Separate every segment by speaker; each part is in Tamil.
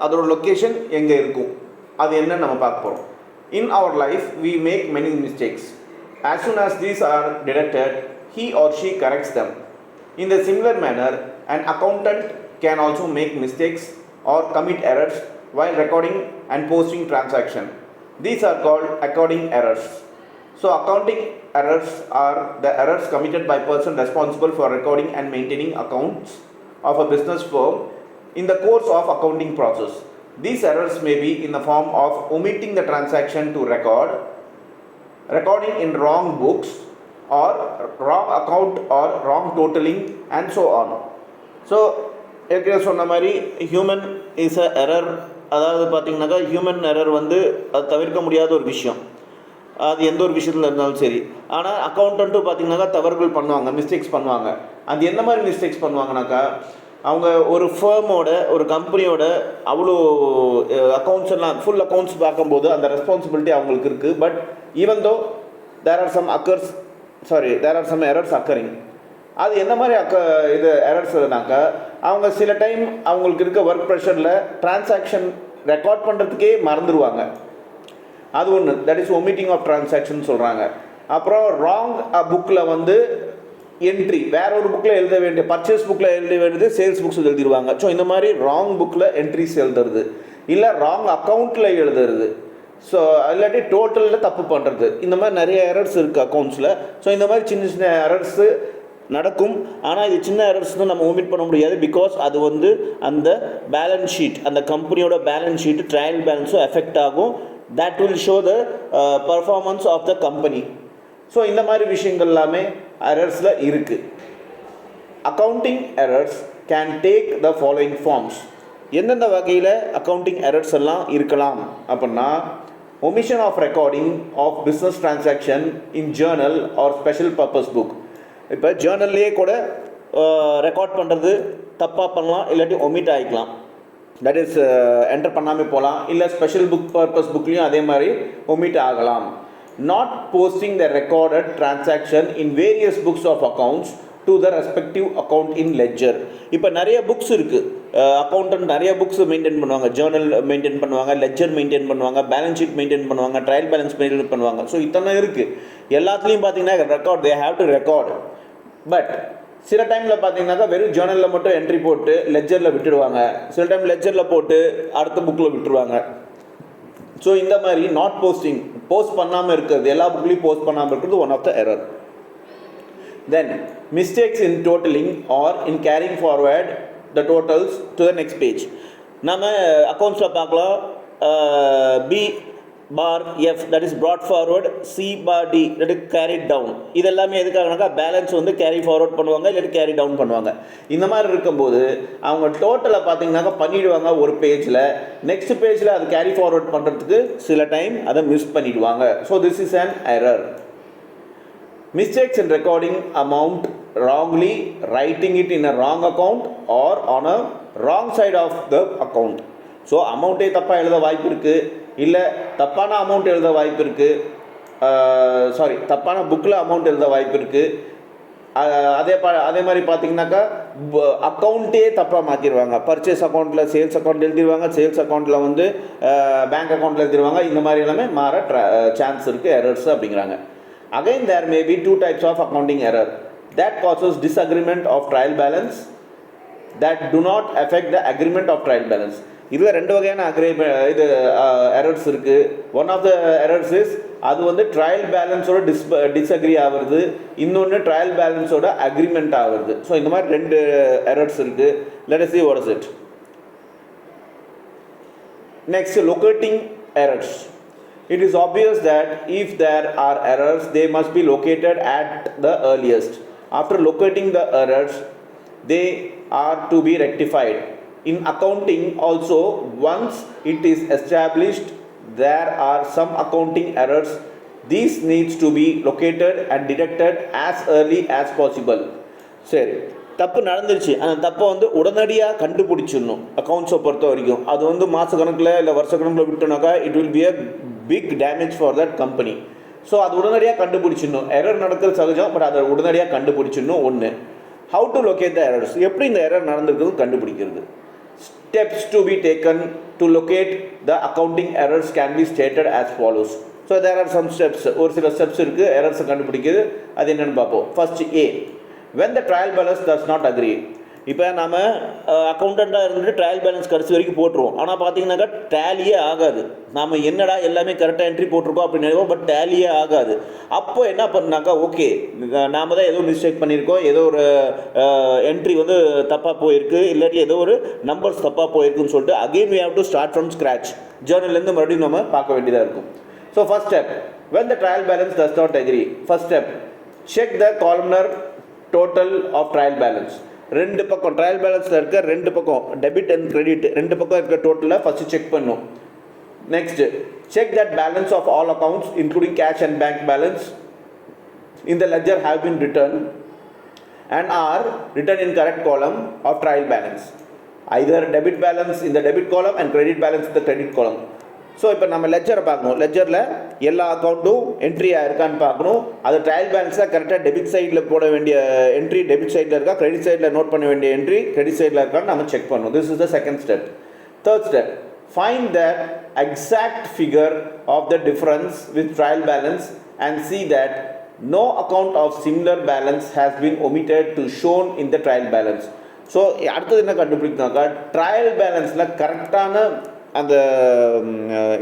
Speaker 1: அதோட லொக்கேஷன் எங்கே இருக்கும், அது என்னன்னு நம்ம பார்க்க போகிறோம். In our life we make many mistakes. As soon as these are detected, he or she corrects them. In the similar manner, an accountant can also make mistakes or commit errors while recording and posting transaction. These are called accounting errors. So accounting errors are the errors committed by person responsible for recording and maintaining accounts of a business firm in the course of accounting process. These errors may be in the form of omitting the transaction to record, recording in wrong books, or wrong account or wrong totaling, and so on. So ஏற்கனவே சொன்ன மாதிரி ஹியூமன் இஸ் அ எரர். அதாவது பார்த்திங்கனாக்கா ஹியூமன் எரர் வந்து அது தவிர்க்க முடியாத ஒரு விஷயம், அது எந்த ஒரு விஷயத்தில் இருந்தாலும் சரி. ஆனால் அக்கௌண்டண்ட்டும் பார்த்திங்கனாக்கா தவறுகள் பண்ணுவாங்க, மிஸ்டேக்ஸ் பண்ணுவாங்க. அது எந்த மாதிரி மிஸ்டேக்ஸ் பண்ணுவாங்கனாக்கா, அவங்க ஒரு ஃபேமோட ஒரு கம்பெனியோட அவ்வளோ அக்கௌண்ட்ஸ் எல்லாம் ஃபுல் அக்கௌண்ட்ஸ் பார்க்கும்போது அந்த ரெஸ்பான்சிபிலிட்டி அவங்களுக்கு இருக்குது. But even though there are some errors occurring. அது எந்த மாதிரி இது எரர்ஸ்னாக்கா, அவங்க சில டைம் அவங்களுக்கு இருக்க ஒர்க் ப்ரெஷரில் டிரான்சாக்ஷன் ரெக்கார்ட் பண்ணுறதுக்கே மறந்துடுவாங்க. அது ஒன்று, that is omitting of transaction சொல்கிறாங்க. அப்புறம் ராங் புக்கில் வந்து என்ட்ரி வேற ஒரு புக்கில் எழுத வேண்டிய, பர்ச்சேஸ் புக்கில் எழுத வேண்டியது சேல்ஸ் புக்ஸ் எழுதிடுவாங்க. ஸோ இந்த மாதிரி ராங் புக்கில் என்ட்ரிஸ் எழுதுறது, இல்லை ராங் அக்கௌண்ட்டில் எழுதுறது, ஸோ இல்லாட்டி டோட்டலில் தப்பு பண்ணுறது. இந்த மாதிரி நிறைய எரர்ஸ் இருக்குது அக்கௌண்ட்ஸில். ஸோ இந்த மாதிரி சின்ன சின்ன எரர்ஸு நடக்கும். ஆனால் இது சின்ன எரர்ஸ் தான் நம்ம ஒமிட் பண்ண முடியாது. பிகாஸ் அது வந்து அந்த பேலன்ஸ் ஷீட், அந்த கம்பெனியோட பேலன்ஸ் ஷீட்டு ட்ரையல் பேலன்ஸும் எஃபெக்ட் ஆகும். That will show the performance of the company. So இந்த மாதிரி விஷயங்கள் எல்லாமே எரர்ஸில் இருக்குது. Accounting errors can take the following forms. எந்தெந்த வகையில் அக்கௌண்டிங் எரர்ஸ் எல்லாம் இருக்கலாம் அப்படின்னா, omission of recording of business transaction in journal or special purpose book. இப்போ ஜேர்னல்லையே கூட ரெக்கார்ட் பண்ணுறது தப்பாக பண்ணலாம், இல்லாட்டி ஒமிட் ஆகிக்கலாம். தட் இஸ் என்டர் பண்ணாமல் போகலாம். இல்லை ஸ்பெஷல் புக் பர்பஸ் புக்லேயும் அதே மாதிரி ஒமிட் ஆகலாம். Not posting the recorded transaction in various books of accounts to the respective account in ledger. இப்போ நிறைய புக்ஸ் இருக்குது, அக்கௌண்டன்ட் நிறைய புக்ஸ் மெயின்டைன் பண்ணுவாங்க, ஜேர்னல் மெயின்டைன் பண்ணுவாங்க, லெட்ஜர் மெயின்டைன் பண்ணுவாங்க, பேலன்ஸ் ஷீட் மெயின்டைன் பண்ணுவாங்க, ட்ரையல் பேலன்ஸ் மெயின்டைன் பண்ணுவாங்க. ஸோ இத்தனை இருக்குது. எல்லாத்துலேயும் பார்த்தீங்கன்னா record, they have to record. But சில டைமில் பார்த்தீங்கன்னாக்கா வெறும் ஜேர்னலில் மட்டும் என்ட்ரி போட்டு லெட்ஜரில் விட்டுடுவாங்க, சில டைம் லெட்ஜரில் போட்டு அடுத்த புக்கில் விட்டுருவாங்க. ஸோ இந்த மாதிரி நாட் போஸ்டிங், போஸ்ட் பண்ணாமல் இருக்கிறது, எல்லா புக்லேயும் போஸ்ட் பண்ணாமல் இருக்கிறது one of the error. Then mistakes in totaling or in carrying forward the totals to the next page. நம்ம அக்கௌண்ட்ஸில் பார்க்கலாம், B bar F that is brought forward, C bar D that is carried down. இதெல்லாமே எதுக்காகனாக்கா பேலன்ஸ் வந்து கேரி ஃபார்வர்ட் பண்ணுவாங்க, இல்லாட்டி கேரி டவுன் பண்ணுவாங்க. இந்த மாதிரி இருக்கும்போது அவங்க டோட்டலை பார்த்தீங்கன்னாக்கா பண்ணிவிடுவாங்க ஒரு பேஜில், நெக்ஸ்ட் பேஜில் அது கேரி ஃபார்வர்ட் பண்ணுறதுக்கு சில டைம் அதை மிஸ் பண்ணிவிடுவாங்க. So this is an error. Mistakes in recording amount wrongly, writing it in a wrong account or on a wrong side of the account. So அமௌண்ட்டே தப்பாக எழுத வாய்ப்பு இருக்குது, இல்லை தப்பான அமௌண்ட் எழுத வாய்ப்பு இருக்குது, தப்பான புக்கில் அமௌண்ட் எழுத வாய்ப்பு இருக்குது. அதே மாதிரி பார்த்தீங்கன்னாக்கா அக்கௌண்ட்டே தப்பாக மாற்றிடுவாங்க. பர்ச்சேஸ் அக்கௌண்ட்டில் சேல்ஸ் அக்கௌண்ட் எழுதிடுவாங்க, சேல்ஸ் அக்கௌண்ட்டில் வந்து பேங்க் அக்கௌண்ட்டில் எழுதிடுவாங்க. இந்த மாதிரி எல்லாமே மாற சான்ஸ் இருக்குது எரர்ஸ் அப்படிங்கிறாங்க. Again, there may be two types of accounting error that causes disagreement of trial balance that do not affect the agreement of trial balance. இதில் ரெண்டு வகையான எரர்ஸ் இருக்குது. One of the errors is அது வந்து ட்ரையல் பேலன்ஸோட டிஸ்அக்ரி ஆகுறது, இன்னொன்று ட்ரையல் பேலன்ஸோட அக்ரிமெண்ட் ஆகுறது. ஸோ இந்த மாதிரி ரெண்டு எரர்ஸ் இருக்குது. Let us see what is it. Next, locating errors. It is obvious that if there are errors, they must be located at the earliest. After locating the errors, they are to be rectified. In accounting also, once it is established there are some accounting errors, these needs to be located and detected as early as possible. சரி, தப்பு நடந்துருச்சு, அந்த தப்பை வந்து உடனடியாக கண்டுபிடிச்சிடணும். அக்கௌண்ட்ஸை பொறுத்த வரைக்கும் அது வந்து மாத கணக்கில் இல்லை வருஷ கணக்கில் விட்டோனாக்கா it will be a big damage for that company. So அது உடனடியாக கண்டுபிடிச்சிடணும். எரர் நடக்கிறது சகஜம், பட் அதை உடனடியாக கண்டுபிடிச்சிடணும். ஒன்று, how to locate the errors, எப்படி இந்த எரர் நடந்திருக்கிறது கண்டுபிடிக்கிறது. steps to be taken to locate the accounting errors can be stated as follows. So there are some steps, ஒரு சில ஸ்டெப்ஸ் இருக்குது எரர்ஸை கண்டுபிடிக்கிறது. அது என்னென்னு பார்ப்போம். First A, when the trial balance does not agree. இப்போ நம்ம அக்கௌண்டண்ட்டாக இருந்துட்டு ட்ரையல் பேலன்ஸ் கடைசி வரைக்கும் போட்டுருவோம். ஆனால் பார்த்தீங்கன்னாக்கா டேலியே ஆகாது. நாம் என்னடா எல்லாமே கரெக்டாக என்ட்ரி போட்டிருக்கோம் அப்படின்னு நினைப்போம், பட் டேலியே ஆகாது. அப்போ என்ன பண்ணாக்கா, ஓகே நாம் தான் ஏதோ மிஸ்டேக் பண்ணியிருக்கோம், ஏதோ ஒரு என்ட்ரி வந்து தப்பாக போயிருக்கு, இல்லாட்டி ஏதோ ஒரு நம்பர்ஸ் தப்பாக போயிருக்குன்னு சொல்லிட்டு again we have to start from scratch. ஜேர்னல்லேருந்து மறுபடியும் நம்ம பார்க்க வேண்டியதாக இருக்கும். So first step, when the trial balance does not agree. First step, check the columnar total of trial balance. ரெண்டு பக்கம் ட்ரையல் பேலன்ஸில் இருக்க ரெண்டு பக்கம் டெபிட் அண்ட் கிரெடிட் ரெண்டு பக்கம் இருக்க டோட்டலாக ஃபஸ்ட்டு செக் பண்ணும். Next, check that balance of all accounts including cash and bank balance in the ledger have been written and are written in correct column of trial balance. Either debit balance இந்த debit column and credit balance இந்த கிரெடிட் காலம். ஸோ இப்போ நம்ம லெட்ஜரை பார்க்கணும். லெட்ஜரில் எல்லா அக்கௌண்ட்டும் என்ட்ரி ஆயிருக்கான்னு பார்க்கணும். அது ட்ரையல் பேலன்ஸில் கரெக்டாக டெபிட் சைடில் போட வேண்டிய என்ட்ரி டெபிட் சைடில் இருக்கா, கிரெடிட் சைடில் நோட் பண்ண வேண்டிய என்ட்ரி கிரெடிட் சைடில் இருக்கான்னு நம்ம செக் பண்ணணும். This is the second step. Third step, find the exact figure of the difference with trial balance and see that no account of similar balance has been omitted to shown in the trial balance. So அடுத்தது என்ன கண்டுபிடிக்கணும்னாக்கா, ட்ரையல் பேலன்ஸில் கரெக்டான அந்த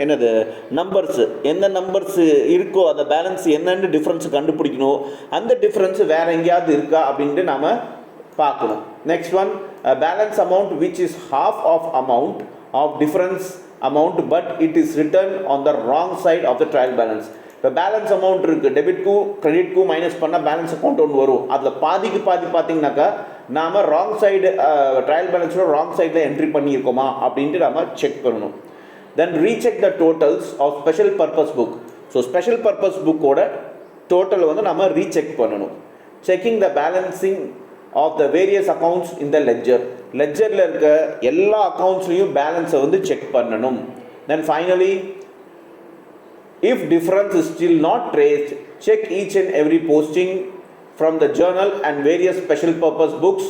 Speaker 1: என்னது நம்பர்ஸு எந்த நம்பர்ஸு இருக்கோ அந்த பேலன்ஸ் என்னென்னு டிஃப்ரென்ஸு கண்டுபிடிக்கணும். அந்த டிஃப்ரென்ஸு வேறு எங்கேயாவது இருக்கா அப்படின்ட்டு நாம் பார்க்கணும். Next one, balance amount which is half of amount of difference amount but it is written on the wrong side of the trial balance. இப்போ பேலன்ஸ் அமௌண்ட் இருக்குது, டெபிட்க்கும் கிரெடிட்க்கும் மைனஸ் பண்ணால் பேலன்ஸ் அமௌண்ட் ஒன்று வரும். அதில் பாதிக்கு பாதி பார்த்தீங்கன்னாக்கா நாம் ராங் சைடு ட்ரையல் பேலன்ஸோட ராங் சைடில் என்ட்ரி பண்ணியிருக்கோமா அப்படின்ட்டு நம்ம செக் பண்ணணும். Then recheck the totals of special purpose book. So special purpose புக்கோட டோட்டல் வந்து நம்ம ரீசெக் பண்ணணும். Checking the balancing of the various accounts in the ledger. லெட்ஜரில் இருக்க எல்லா அக்கௌண்ட்ஸ்லையும் பேலன்ஸை வந்து செக் பண்ணணும். Then finally, if difference is still not traced, check each and every posting from the journal and various special purpose books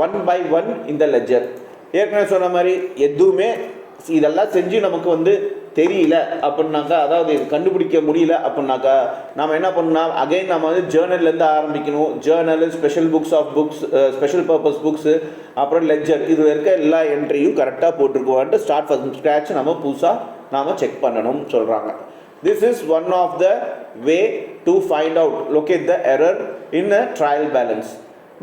Speaker 1: one by one in the ledger. ஏற்கனவே சொன்ன மாதிரி எதுவுமே இதெல்லாம் செஞ்சு நமக்கு வந்து தெரியல அப்படின்னாக்கா, அதாவது கண்டுபிடிக்க முடியல அப்படின்னாக்கா நம்ம என்ன பண்ணணும், அகைன் நம்ம வந்து ஜேர்னல்லேருந்து ஆரம்பிக்கணும். Journal, special books of books, special purpose books, அப்புறம் லெட்ஜர், இது இருக்க எல்லா என்ட்ரியும் கரெக்டாக போட்டிருக்கோன்ட்டு ஸ்டார்ட் ஃப்ரம் ஸ்க்ராட்ச் நம்ம புதுசாக நாம் செக் பண்ணணும்னு சொல்கிறாங்க. This is one of the way to find out locate the error in a trial balance.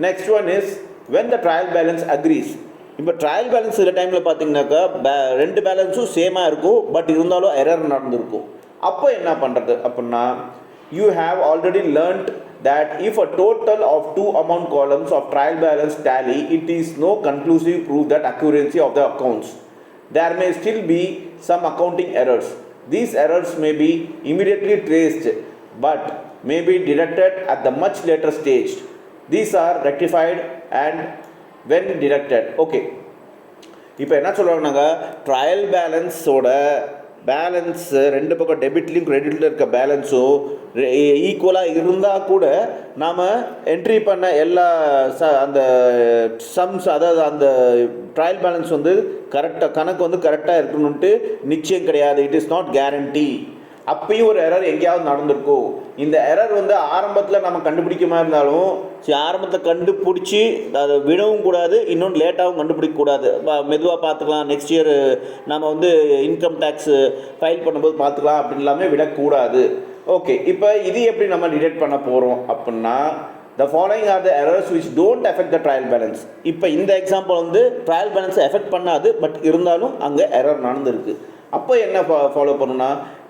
Speaker 1: Next one is when the trial balance agrees. இப்போ ட்ரையல் பேலன்ஸ் சில டைமில் பார்த்தீங்கன்னாக்கா ரெண்டு பேலன்ஸும் சேமாக இருக்கும், பட் இருந்தாலும் எரர் நடந்திருக்கும். அப்போ என்ன பண்ணுறது அப்படின்னா, you have already learnt that if a total of two amount columns of trial balance tally, it is no conclusive proof that accuracy of the accounts. There may still be some accounting errors. These errors may be immediately traced but may be detected at the much later stage. These are rectified and when detected. Okay, இப்போ என்ன சொல்கிறாங்கன்னாங்க, ட்ரையல் பேலன்ஸோட பேலன்ஸு ரெண்டு பக்கம் டெபிட்லையும் கிரெடிட்டில் இருக்க பேலன்ஸும் ஈக்குவலாக இருந்தால் கூட நாம் என்ட்ரி பண்ண எல்லா அந்த சம்ஸ், அதாவது அந்த ட்ரையல் பேலன்ஸ் வந்து கரெக்டாக கணக்கு வந்து கரெக்டாக இருக்கணுன்ட்டு நிச்சயம் கிடையாது. It is not guarantee. அப்பயும் ஒரு எரர் எங்கேயாவது நடந்திருக்கும். இந்த எரர் வந்து ஆரம்பத்தில் நம்ம கண்டுபிடிக்காம இருந்தாலும் ஆரம்பத்தை கண்டுபிடிச்சி அதை விடவும் கூடாது, இன்னொன்று லேட்டாகவும் கண்டுபிடிக்கக்கூடாது. மெதுவாக பார்த்துக்கலாம், நெக்ஸ்ட் இயர் நம்ம வந்து இன்கம் டேக்ஸ் ஃபைல் பண்ணும்போது பார்த்துக்கலாம் அப்படின்னு எல்லாமே விடக்கூடாது. ஓகே, இப்போ இது எப்படி நம்ம டிடெக்ட் பண்ண போகிறோம் அப்படின்னா, the following are the errors which don't affect the trial balance. இப்போ இந்த எக்ஸாம்பிள் வந்து ட்ரையல் பேலன்ஸை எஃபெக்ட் பண்ணாது, பட் இருந்தாலும் அங்கே எரர் நடந்திருக்கு. அப்போ என்ன ஃபாலோ பண்ணணும்னா,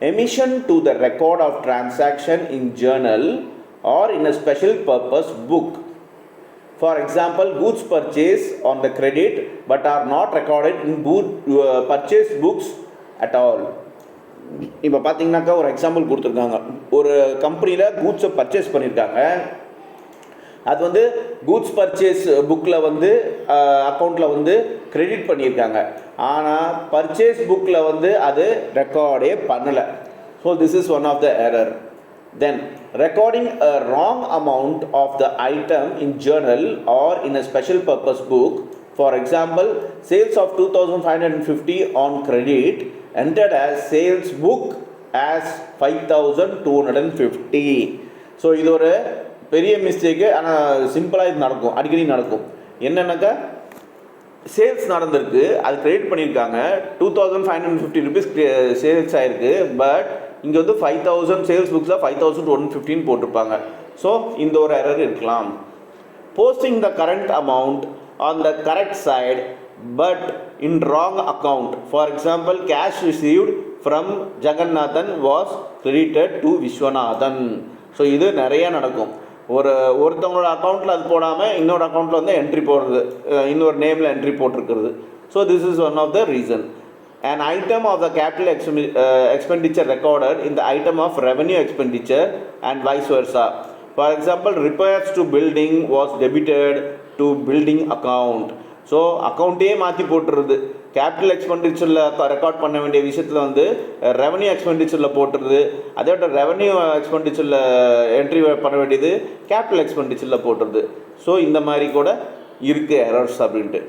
Speaker 1: omission to the record of transaction in journal or in a special purpose book. For example, goods purchase on the credit but are not recorded in purchase books at all. இப்போ பார்த்தீங்கன்னாக்கா ஒரு எக்ஸாம்பிள் கொடுத்துருக்காங்க. ஒரு கம்பெனியில் கூட்ஸை பர்ச்சேஸ் பண்ணியிருக்காங்க. அது வந்து கூட்ஸ் பர்ச்சேஸ் புக்கில் வந்து அக்கௌண்ட்டில் வந்து கிரெடிட் பண்ணியிருக்காங்க. ஆனால் பர்ச்சேஸ் புக்கில் வந்து அது ரெக்கார்டே பண்ணலை. So this is one of the error. Then recording a wrong amount of the item in journal or in a special purpose book For example, sales of 2550 on credit entered as sales book as 5250. So இது ஒரு பெரிய மிஸ்டேக்கு. ஆனால் சிம்பிளாக இது நடக்கும், அடிக்கடி நடக்கும். என்னென்னாக்கா சேல்ஸ் நடந்திருக்கு, அது கிரெடிட் பண்ணியிருக்காங்க, 2550 ருபீஸ் சேல்ஸ் ஆகிருக்கு. பட் இங்கே வந்து 5000 சேல்ஸ் புக்ஸில் 5115 போட்டிருப்பாங்க. ஸோ இந்த ஒரு எரர் இருக்கலாம். Posting the current amount on the correct side but in wrong account. For example, cash received from Jagannathan was credited to Vishwanathan. So இது நிறைய நடக்கும். ஒருத்தவங்களோட அக்கௌண்ட்டில் அது போடாமல் இன்னொரு அக்கௌண்ட்டில் வந்து என்ட்ரி போடுறது, இன்னொரு நேமில் என்ட்ரி போட்டிருக்கிறது. So this is one of the reason. An item of the capital expenditure recorded in the item of revenue expenditure and vice versa. For example, repairs to building was debited to building account. So அக்கௌண்ட்டே மாற்றி போட்டுருது. கேபிட்டல் எக்ஸ்பெண்டிச்சரில் ரெக்கார்ட் பண்ண வேண்டிய விஷயத்தில் வந்து ரெவன்யூ எக்ஸ்பெண்டிச்சரில் போட்டுருது. அதே விட ரெவன்யூ எக்ஸ்பெண்டிச்சரில் என்ட்ரி பண்ண வேண்டியது கேபிட்டல் எக்ஸ்பெண்டிச்சரில் போட்டுருது. ஸோ இந்த மாதிரி கூட இருக்குது எரர்ஸ் அப்படின்ட்டு.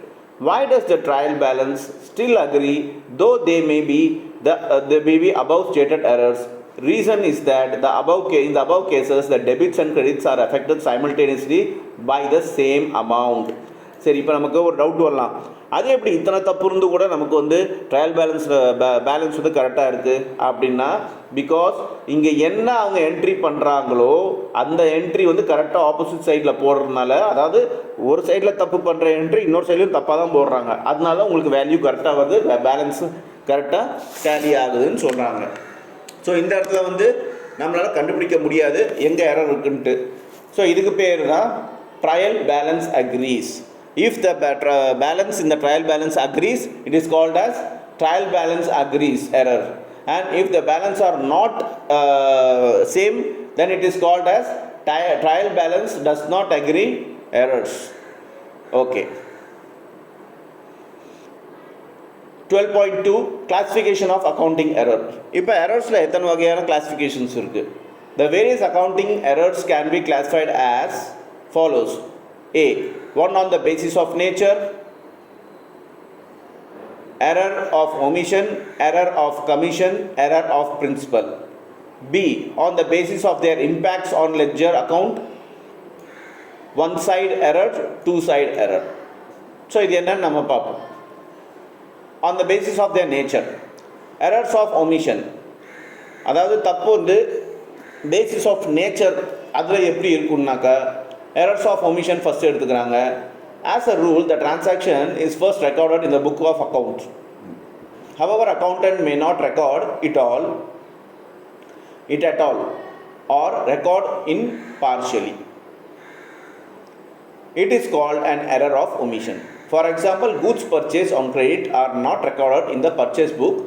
Speaker 1: Why does the trial balance still agree though they may be above stated errors? Reason is that in the above cases the debits and credits are affected simultaneously by the same amount. சரி, இப்போ நமக்கு ஒரு டவுட் வரலாம், அது எப்படி இத்தனை தப்பு இருந்து கூட நமக்கு வந்து ட்ரையல் பேலன்ஸ் வந்து கரெக்டாக இருக்குது அப்படின்னா, பிகாஸ் இங்கே என்ன அவங்க என்ட்ரி பண்ணுறாங்களோ அந்த என்ட்ரி வந்து கரெக்டாக ஆப்போசிட் சைடில் போடுறதுனால, அதாவது ஒரு சைடில் தப்பு பண்ணுற என்ட்ரி இன்னொரு சைட்லையும் தப்பாக தான் போடுறாங்க. அதனால உங்களுக்கு வேல்யூ கரெக்டாக வருது, பேலன்ஸு கரெக்டாக டேலி ஆகுதுன்னு சொல்கிறாங்க. ஸோ இந்த இடத்துல வந்து நம்மளால் கண்டுபிடிக்க முடியாது எங்கே எரர் இருக்குன்ட்டு. ஸோ இதுக்கு பேர் தான் trial balance agrees. If the balance in the trial balance agrees, it is called as trial balance agrees error. And if the balance are not same, then it is called as trial balance does not agree errors. Okay. 12.2 classification of accounting error. இப்போ errorsல எத்தனை வகையான classifications இருக்கு? The various accounting errors can be classified as follows. A. One on the basis of nature, error of omission, error of commission, error of principle. B. On the basis of their impacts on ledger account, one side error, two side error. So இது என்னன்னு நம்ம பார்ப்போம். On the basis of their nature, errors of omission, அதாவது தப்பு வந்து basis of nature அதில் எப்படி இருக்குன்னாக்கா, errors of omission first எடுத்துக்கிறாங்க. As a rule, the transaction is first recorded in the book of accounts. However, accountant may not record it at all or record in partially. It is called an error of omission. For example, goods purchased on credit are not recorded in the purchase book,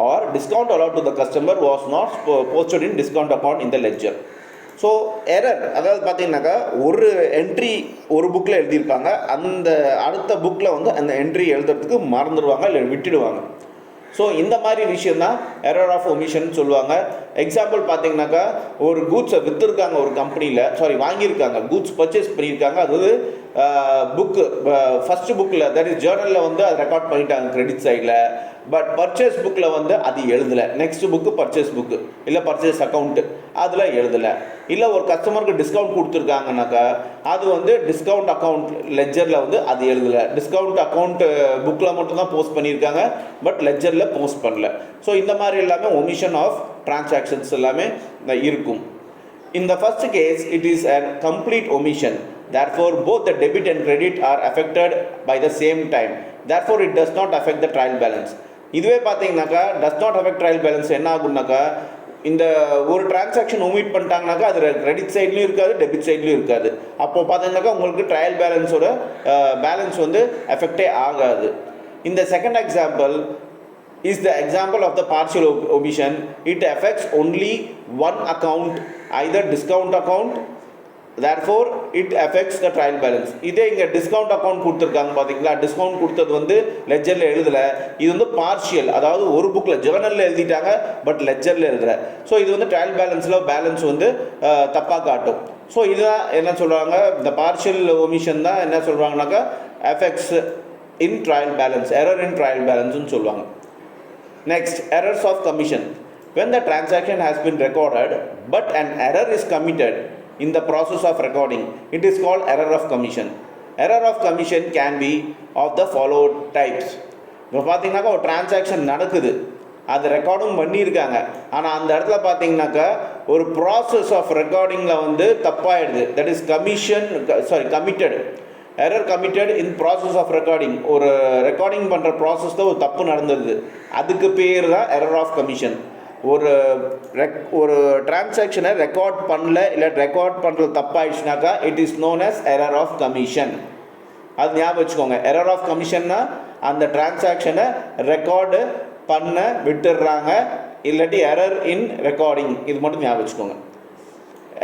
Speaker 1: or discount allowed to the customer was not posted in discount account in the ledger. So error, அதாவது பார்த்தீங்கன்னாக்கா ஒரு என்ட்ரி ஒரு புக்கில் எழுதியிருப்பாங்க, அந்த அடுத்த புக்கில் வந்து அந்த என்ட்ரி எழுதுறதுக்கு மறந்துடுவாங்க இல்லை விட்டுடுவாங்க. ஸோ இந்த மாதிரி விஷயந்தான் எரர் ஆஃப் ஒமிஷன் சொல்லுவாங்க. எக்ஸாம்பிள் பார்த்தீங்கன்னாக்கா, ஒரு கூட்ஸை விற்றுருக்காங்க ஒரு கம்பெனியில், வாங்கியிருக்காங்க, கூட்ஸ் பர்ச்சேஸ் பண்ணியிருக்காங்க, அது புக்கு ஃபஸ்ட்டு புக்கில் தட் இஸ் ஜேர்னலில் வந்து அதை ரெக்கார்ட் பண்ணிட்டாங்க கிரெடிட் சைடில். பட் பர்ச்சேஸ் புக்கில் வந்து அது எழுதலை. நெக்ஸ்ட் புக்கு பர்ச்சேஸ் புக்கு இல்லை பர்ச்சேஸ் அக்கௌண்ட்டு அதில் எழுதலை. இல்லை ஒரு கஸ்டமருக்கு டிஸ்கவுண்ட் கொடுத்துருக்காங்கனாக்கா அது வந்து டிஸ்கவுண்ட் அக்கௌண்ட் லெஜரில் வந்து அது எழுதலை. டிஸ்கவுண்ட் அக்கௌண்ட் புக்கில் மட்டும்தான் போஸ்ட் பண்ணியிருக்காங்க, பட் லெஜரில் போஸ்ட் பண்ணல. ஸோ இந்த மாதிரி எல்லாமே ஒமிஷன் ஆஃப் டிரான்சாக்ஷன்ஸ் எல்லாமே இருக்கும். In the first case, it is a complete omission. Therefore, both the debit and credit are affected by the same time. Therefore, it does not affect the trial balance. இதுவே பார்த்தீங்கன்னாக்கா does not affect trial balance என்ன ஆகும்னாக்கா, இந்த ஒரு டிரான்சாக்ஷன் ஒமிட் பண்ணிட்டாங்கனாக்கா அது கிரெடிட் சைட்லையும் இருக்காது, டெபிட் சைட்லையும் இருக்காது. அப்போது பார்த்தீங்கன்னாக்கா உங்களுக்கு ட்ரையல் பேலன்ஸோட பேலன்ஸ் வந்து எஃபெக்டே ஆகாது. இந்த second example is the example of the partial omission. It affects only one account, either discount account. Therefore, it affects the trial balance. இதே இங்கே டிஸ்கவுண்ட் அக்கௌண்ட் கொடுத்துருக்காங்க பார்த்தீங்களா, டிஸ்கவுண்ட் கொடுத்தது வந்து லெஜரில் எழுதலை. இது வந்து பார்ஷியல், அதாவது ஒரு புக்கில் ஜேர்னலில் எழுதிட்டாங்க பட் லெஜரில் எழுதலை. ஸோ இது வந்து ட்ரையல் பேலன்ஸில் பேலன்ஸ் வந்து தப்பாக காட்டும். ஸோ இதுதான் என்ன சொல்கிறாங்க, இந்த பார்ஷியல் ஒமிஷன் தான் என்ன சொல்கிறாங்கனாக்கா affects in trial balance, error in trial balance னு சொல்லுவாங்க. Next, errors of commission. When the transaction has been recorded but an error is committed in the process of recording, it is called error of commission. Error of commission can be of the followed types. இப்போ பார்த்தீங்கன்னாக்கா ஒரு டிரான்சாக்ஷன் நடக்குது, அது ரெக்கார்டும் பண்ணியிருக்காங்க, ஆனால் அந்த இடத்துல பார்த்தீங்கன்னாக்கா ஒரு ப்ராசஸ் ஆஃப் ரெக்கார்டிங்கில் வந்து தப்பாயிடுது. That is committed error committed in process of recording. ஒரு ரெக்கார்டிங் பண்ணுற ப்ராசஸில் ஒரு தப்பு நடந்துருது, அதுக்கு பேர் தான் எரர் ஆஃப் கமிஷன். ஒரு டிரான்சாக்ஷனை ரெக்கார்ட் பண்ணல, இல்லை ரெக்கார்ட் பண்ணுறது தப்பாயிடுச்சுனாக்கா it is known as error of commission. அது ஞாபகம் வச்சுக்கோங்க. எரர் ஆஃப் கமிஷன்னா அந்த டிரான்சாக்ஷனை ரெக்கார்டு பண்ண விட்டுடுறாங்க, இல்லாட்டி எரர் இன் ரெக்கார்டிங், இது மட்டும் ஞாபகம் வச்சுக்கோங்க.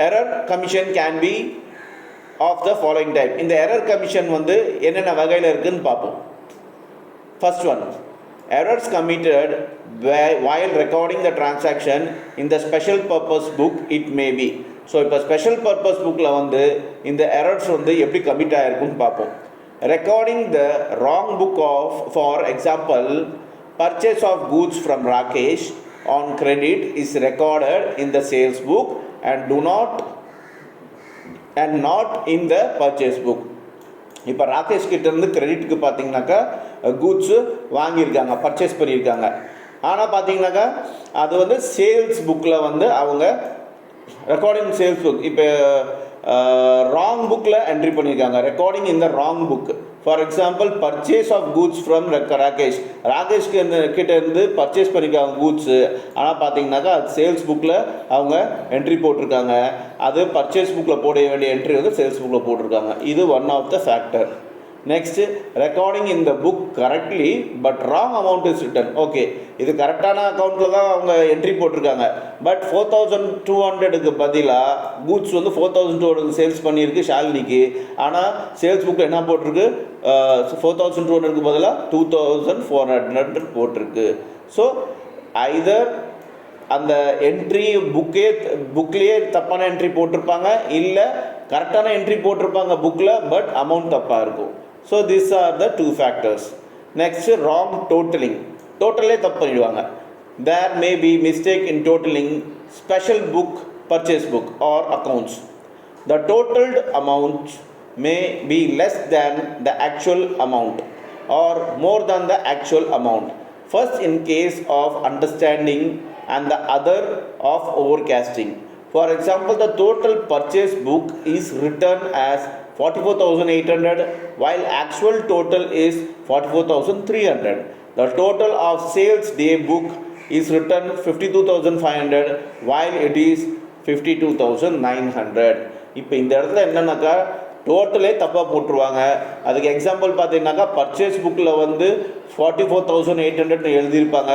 Speaker 1: Error commission can be of the following type. இந்த எரர் கமிஷன் வந்து என்னென்ன வகையில் இருக்குதுன்னு பார்ப்போம். First one, errors committed while recording the transaction in the special purpose book it may be. So இப்போ ஸ்பெஷல் பர்பஸ் புக்கில் வந்து இந்த எரர்ஸ் வந்து எப்படி கமிட் ஆகிருக்குன்னு பார்ப்போம். Recording the wrong book of, for example, purchase of goods from Rakesh on credit is recorded in the sales book and not in the purchase book. இப்போ ராகேஷ் கிட்டேருந்து கிரெடிட்டுக்கு பார்த்தீங்கன்னாக்கா கூட்ஸு வாங்கியிருக்காங்க, பர்ச்சேஸ் பண்ணியிருக்காங்க. ஆனால் பார்த்தீங்கன்னாக்கா அது வந்து சேல்ஸ் புக்கில் வந்து அவங்க ரெக்கார்டிங் சேல்ஸ் புக் இப்போ ராங் புக்கில் என்ட்ரி பண்ணியிருக்காங்க, ரெக்கார்டிங் இந்த wrong book. For example, purchase of goods from ராகேஷ்க்கு கிட்ட இருந்து பர்ச்சேஸ் பண்ணியிருக்காங்க கூட்ஸு, ஆனால் பார்த்தீங்கன்னாக்கா அது சேல்ஸ் புக்கில் அவங்க என்ட்ரி போட்டிருக்காங்க, அது பர்ச்சேஸ் புக்கில் போட வேண்டிய என்ட்ரி வந்து சேல்ஸ் புக்கில் போட்டிருக்காங்க. இது one of the factor. Next, recording in the book correctly but wrong amount is written. Okay, இது கரெக்டான அக்கௌண்ட்டில் தான் அவங்க என்ட்ரி போட்டிருக்காங்க, பட் 4200க்கு பதிலாக கூட்ஸ் வந்து 4200 சேல்ஸ் பண்ணியிருக்கு ஷாலினிக்கு, ஆனால் சேல்ஸ் புக்கில் என்ன போட்டிருக்கு, 4200க்கு பதிலாக 2400 போட்டிருக்கு. ஸோ ஐதர் அந்த என்ட்ரி புக்லேயே தப்பான என்ட்ரி போட்டிருப்பாங்க, இல்லை கரெக்டான என்ட்ரி போட்டிருப்பாங்க புக்கில், பட் அமௌண்ட் தப்பாக இருக்கும். So these are the two factors. Next, wrong totaling. டோட்டலே தப்பு பண்ணிடுவாங்க. There may be mistake in totaling special book, purchase book or accounts. The totaled amount may be less than the actual amount or more than the actual amount. First in case of understanding and the other of overcasting. For example, the total purchase book is written as 44,800 while actual total is 44,300. The total of sales day book is written 52,500 while it is 52,900. இப்போ இந்த இடத்துல என்னன்னாக்கா டோட்டலே தப்பாக போட்டுருவாங்க. அதுக்கு எக்ஸாம்பிள் பார்த்தீங்கன்னாக்கா பர்ச்சேஸ் புக்கில் வந்து 44,800 எழுதியிருப்பாங்க,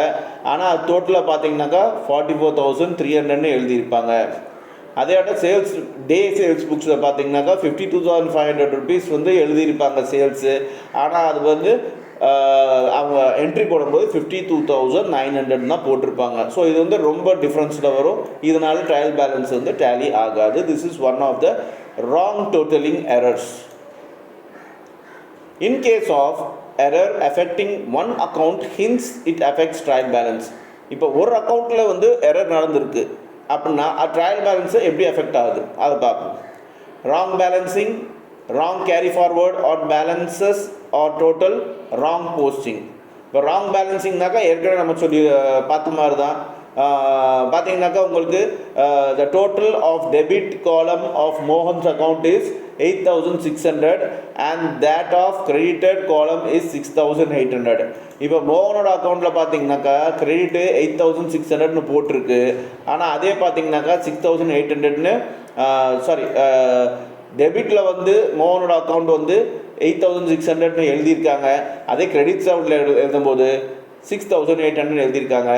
Speaker 1: ஆனால் அது டோட்டலாக பார்த்தீங்கன்னாக்கா 44,300 எழுதியிருப்பாங்க. அதே சேல்ஸ் புக்ஸில் பார்த்தீங்கன்னாக்கா 52,500 rupees வந்து எழுதியிருப்பாங்க சேல்ஸு, ஆனால் அது வந்து அவங்க என்ட்ரி போடும்போது 52,900 தான் போட்டிருப்பாங்க. ஸோ இது வந்து ரொம்ப டிஃப்ரென்ஸில் வரும், இதனால ட்ரையல் பேலன்ஸ் வந்து டேலி ஆகாது. This is one of the wrong totalling errors. In case of error affecting one account hence it affects trial balance. இப்போ ஒரு அக்கௌண்ட்டில் வந்து எரர் நடந்திருக்கு அப்படின்னா ட்ரையல் பேலன்ஸை எப்படி எஃபெக்ட் ஆகுது அதை பார்ப்போம். Wrong balancing, wrong carry forward or balances or total, wrong posting. இப்போ ராங் பேலன்சிங்னாக்கா ஏற்கனவே நம்ம சொல்லி பார்த்த மாதிரி தான். பார்த்தீங்கன்னாக்கா உங்களுக்கு the total of debit column of Mohan's account is 8,600 and that of credited column is 6,800. இப்போ மோகனோட அக்கௌண்ட்டில் பார்த்தீங்கன்னாக்கா கிரெடிட்டு 8,600ன்னு போட்டிருக்கு, ஆனால் அதே பார்த்தீங்கன்னாக்கா 6,800ன்னு டெபிட்டில் வந்து மோகனோட அக்கௌண்ட் வந்து 8,600ன்னு எழுதியிருக்காங்க, அதே கிரெடிட் சவுண்டில் எழுதும்போது 6,800 எழுதியிருக்காங்க.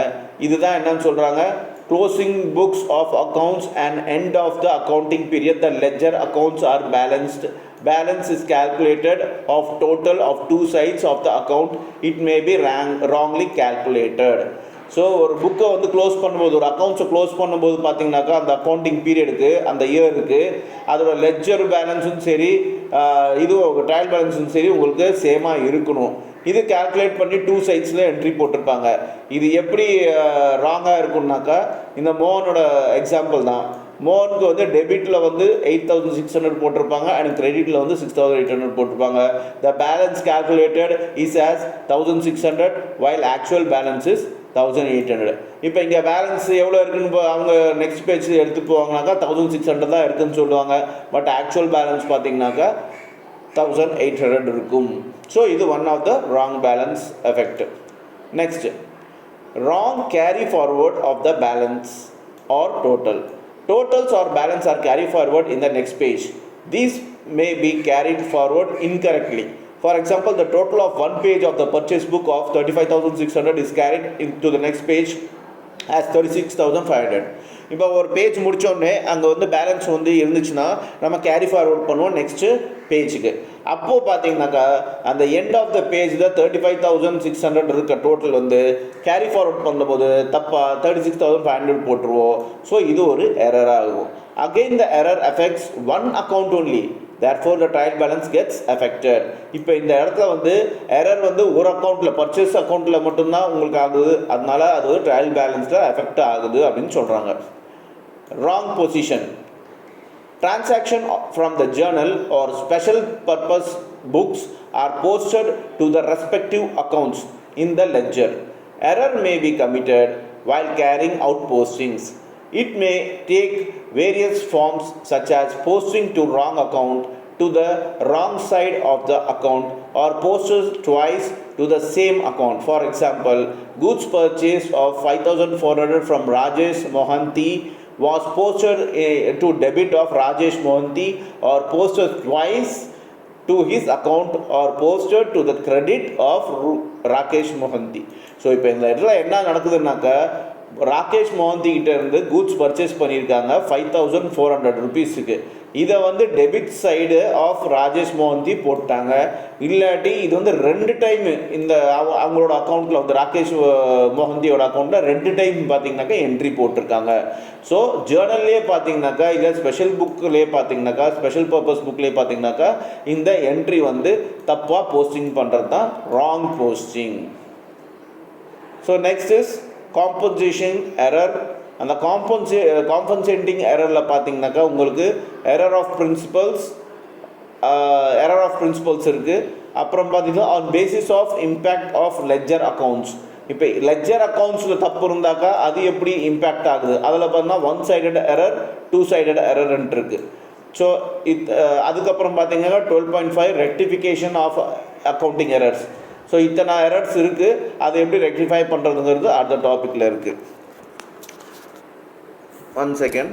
Speaker 1: இதுதான் என்னன்னு சொல்கிறாங்க, closing books of accounts and end of the accounting period the ledger accounts are balanced. Balance is calculated of total of two sides of the account. It may be wrongly calculated. So ஒரு புக்கை வந்து க்ளோஸ் பண்ணும்போது, ஒரு அக்கௌண்ட்ஸை க்ளோஸ் பண்ணும்போது பார்த்தீங்கன்னாக்கா அந்த அக்கௌண்டிங் பீரியடுக்கு அந்த இயருக்கு அதோட லெட்ஜர் பேலன்ஸும் சரி இதுவும் ட்ரையல் பேலன்ஸும் சரி உங்களுக்கு சேமாக இருக்கணும். இது கால்குலேட் பண்ணி 2 சைட்ஸில் என்ட்ரி போட்டிருப்பாங்க. இது எப்படி ராங்காக இருக்குன்னாக்கா, இந்த மோகனோட எக்ஸாம்பிள் தான். மோகனுக்கு வந்து டெபிட்டில் வந்து 8600 போட்டிருப்பாங்க அண்ட் கிரெடிட்டில் வந்து 6800 போட்டிருப்பாங்க. The balance calculated is as 1600 while actual balance is 1800. இப்போ இங்கே பேலன்ஸ் எவ்வளோ இருக்குன்னு அவங்க நெக்ஸ்ட் பேஜ் எடுத்து போவாங்கனாக்கா 1600 தான் இருக்குதுன்னு சொல்லுவாங்க. பட் ஆக்சுவல் பேலன்ஸ் பார்த்தீங்கன்னாக்கா 1800 இருக்கும். ஸோ இது one of the wrong balance effect. Next, wrong carry forward of the balance or total. Totals or balance are carried forward in the next page. These may be carried forward incorrectly. For example, the total of one page of the purchase book of 35,600 is carried into the next page as 36,500. இப்போ ஒரு பேஜ் முடித்தோடனே அங்கே வந்து பேலன்ஸ் வந்து இருந்துச்சுன்னா நம்ம கேரி ஃபார்வர்ட் பண்ணுவோம் நெக்ஸ்ட்டு பேஜுக்கு. அப்போது பார்த்தீங்கன்னாக்கா அந்த எண்ட் ஆஃப் த பேஜில் 35,600 இருக்க டோட்டல் வந்து கேரி ஃபார்வர்ட் பண்ணும்போது தப்பாக 36,500 போட்டுருவோம். ஸோ இது ஒரு எரராக ஆகும். Again the error affects one account only, therefore the trial balance gets affected. இப்போ இந்த இடத்துல வந்து எரர் வந்து ஒரு அக்கௌண்ட்டில் பர்ச்சேஸ் அக்கௌண்ட்டில் மட்டும்தான் உங்களுக்கு ஆகுது, அதனால அது ஒரு ட்ரையல் பேலன்ஸில் எஃபெக்ட் ஆகுது அப்படின்னு சொல்கிறாங்க. Wrong position. Transaction from the journal or special purpose books are posted to the respective accounts in the ledger. Error may be committed while carrying out postings. It may take various forms such as posting to wrong account, to the wrong side of the account, or posted twice to the same account. For example, goods purchased of 5,400 from Rajesh Mohanty was posted to debit of Rajesh Mohanty, or posted twice to his account, or posted to the credit of Rakesh Mohanty. So இப்போ இந்த இடத்துல என்ன நடக்குதுன்னாக்கா, ராகேஷ் மோஹந்தி கிட்ட இருந்து கூட்ஸ் பர்ச்சேஸ் பண்ணியிருக்காங்க 5,400 ருபீஸுக்கு. இதை வந்து டெபிட் சைடு ஆஃப் ராஜேஷ் மோஹந்தி போட்டாங்க. இல்லாட்டி இது வந்து 2 டைம் இந்த அவங்களோட அக்கௌண்ட்டில் வந்து ராகேஷ் மோஹந்தியோட அக்கௌண்ட்டில் 2 டைம் பார்த்தீங்கன்னாக்கா என்ட்ரி போட்டிருக்காங்க. ஸோ ஜேர்னல்லே பார்த்தீங்கன்னாக்கா இல்லை ஸ்பெஷல் புக்லேயே பார்த்தீங்கன்னாக்கா ஸ்பெஷல் பர்பஸ் புக்லேயே பார்த்தீங்கன்னாக்கா இந்த என்ட்ரி வந்து தப்பாக போஸ்டிங் பண்ணுறது தான் wrong posting. So next is compensation error. அந்த காம்பன்சேட்டிங் எரரில் பார்த்தீங்கன்னாக்கா உங்களுக்கு எரர் ஆஃப் பிரின்சிபல்ஸ் இருக்குது. அப்புறம் பார்த்தீங்கன்னா on basis of impact of ledger accounts. இப்போ லெட்ஜர் அக்கௌண்ட்ஸில் தப்பு இருந்தாக்கா அது எப்படி இம்பேக்ட் ஆகுது, அதில் பார்த்தீங்கன்னா 1 சைடட் எரர் 2 சைடட் எரர்ன்ட்டு இருக்குது. ஸோ அதுக்கப்புறம் பார்த்தீங்கன்னா 12.5 rectification of accounting errors. So இத்தனை எரர்ஸ் இருக்குது, அதை எப்படி ரெக்டிஃபை பண்ணுறதுங்கிறது அடுத்த டாப்பிக்கில் இருக்குது. 1 செகண்ட்.